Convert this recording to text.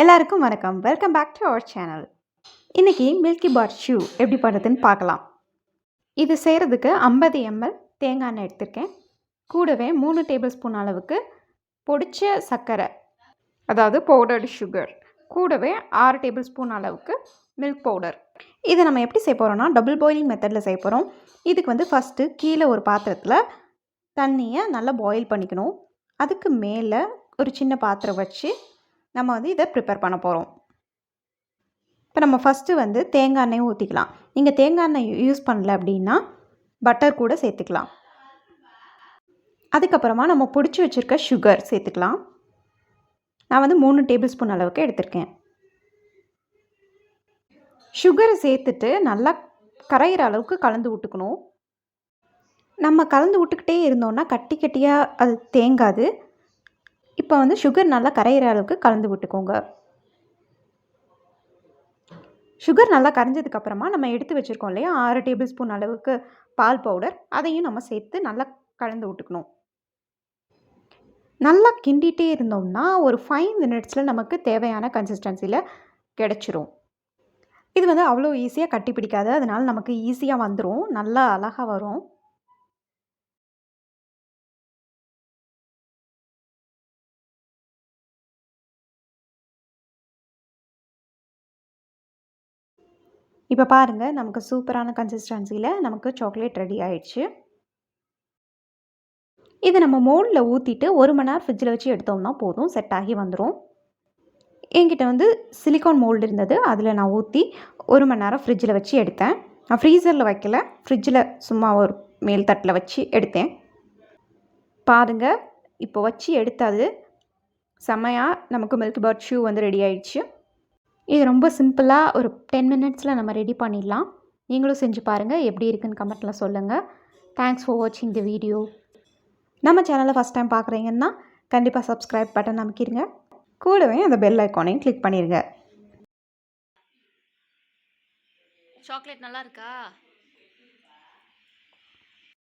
எல்லாருக்கும் வணக்கம். Welcome back to our channel. இன்றைக்கி மில்கிபார் ஷூ எப்படி பண்ணுறதுன்னு பார்க்கலாம். இது செய்கிறதுக்கு 50 ml தேங்காய் எண்ணெய் எடுத்திருக்கேன். கூடவே 3 டேபிள் ஸ்பூன் அளவுக்கு பொடிச்ச சர்க்கரை, அதாவது பவுடர்டு சுகர், கூடவே 6 டேபிள் ஸ்பூன் அளவுக்கு மில்க் பவுடர். இதை நம்ம எப்படி செய்ய போகிறோம்னா டபுள் பாயிலிங் மெத்தடில் செய்ய போகிறோம். இதுக்கு ஃபஸ்ட்டு கீழே ஒரு பாத்திரத்தில் தண்ணியை நல்லா பாயில் பண்ணிக்கணும். அதுக்கு மேலே ஒரு சின்ன பாத்திரம் வச்சு நம்ம இதை ப்ரிப்பேர் பண்ண போகிறோம். இப்போ நம்ம ஃபஸ்ட்டு தேங்காய் எண்ணெய் ஊற்றிக்கலாம். நீங்கள் தேங்காய் எண்ணெய் யூஸ் பண்ணல அப்படின்னா பட்டர் கூட சேர்த்துக்கலாம். அதுக்கப்புறமா நம்ம பிடிச்சி வச்சுருக்க சுகர் சேர்த்துக்கலாம். நான் 3 டேபிள் ஸ்பூன் அளவுக்கு எடுத்திருக்கேன். சுகரை சேர்த்துட்டு நல்லா கரையிற அளவுக்கு கலந்து விட்டுக்கணும். நம்ம கலந்து விட்டுக்கிட்டே இருந்தோன்னா கட்டி கட்டியாக அது தேங்காது. இப்போ சுகர் நல்லா கரையிற அளவுக்கு கலந்து விட்டுக்கோங்க. சுகர் நல்லா கரைஞ்சதுக்கப்புறமா நம்ம எடுத்து வச்சுருக்கோம் இல்லையா 6 டேபிள் ஸ்பூன் அளவுக்கு பால் பவுடர், அதையும் நம்ம சேர்த்து நல்லா கலந்து விட்டுக்கணும். நல்லா கிண்டிகிட்டே இருந்தோம்னா ஒரு 5 மினிட்ஸில் நமக்கு தேவையான கன்சிஸ்டன்சியில் கிடச்சிரும். இது அவ்வளோ ஈஸியாக கட்டி பிடிக்காது, அதனால் நமக்கு ஈஸியாக வந்துடும், நல்லா அழகாக வரும். இப்போ பாருங்கள், நமக்கு சூப்பரான கன்சிஸ்டன்சியில் நமக்கு சாக்லேட் ரெடி ஆயிடுச்சு. இதை நம்ம மோல்டில் ஊற்றிட்டு 1 மணி நேரம் ஃப்ரிட்ஜில் வச்சு எடுத்தோம்னா போதும், செட் ஆகி வந்துடும். என்கிட்ட சிலிக்கான் மோல்டு இருந்தது, அதில் நான் ஊற்றி 1 மணி நேரம் ஃப்ரிட்ஜில் வச்சு எடுத்தேன். நான் ஃப்ரீசரில் வைக்கல, ஃப்ரிட்ஜில் சும்மா ஒரு மேல் தட்டில் வச்சு எடுத்தேன். பாருங்கள், இப்போ வச்சு எடுத்தது செம்மையாக நமக்கு மில்கிபார் ஷூ ரெடி ஆயிடுச்சு. இது ரொம்ப சிம்பிளாக ஒரு 10 மினிட்ஸில் நம்ம ரெடி பண்ணிடலாம். நீங்களும் செஞ்சு பாருங்கள், எப்படி இருக்குன்னு கமெண்ட்டில் சொல்லுங்கள். தேங்க்ஸ் ஃபார் வாட்சிங் தி வீடியோ. நம்ம சேனலை ஃபஸ்ட் டைம் பார்க்குறீங்கன்னா கண்டிப்பாக சப்ஸ்கிரைப் பட்டன் அமைக்கிடுங்க. கூடவே அந்த பெல் ஐக்கானையும் கிளிக் பண்ணிடுங்க. சாக்லேட் நல்லா இருக்கா?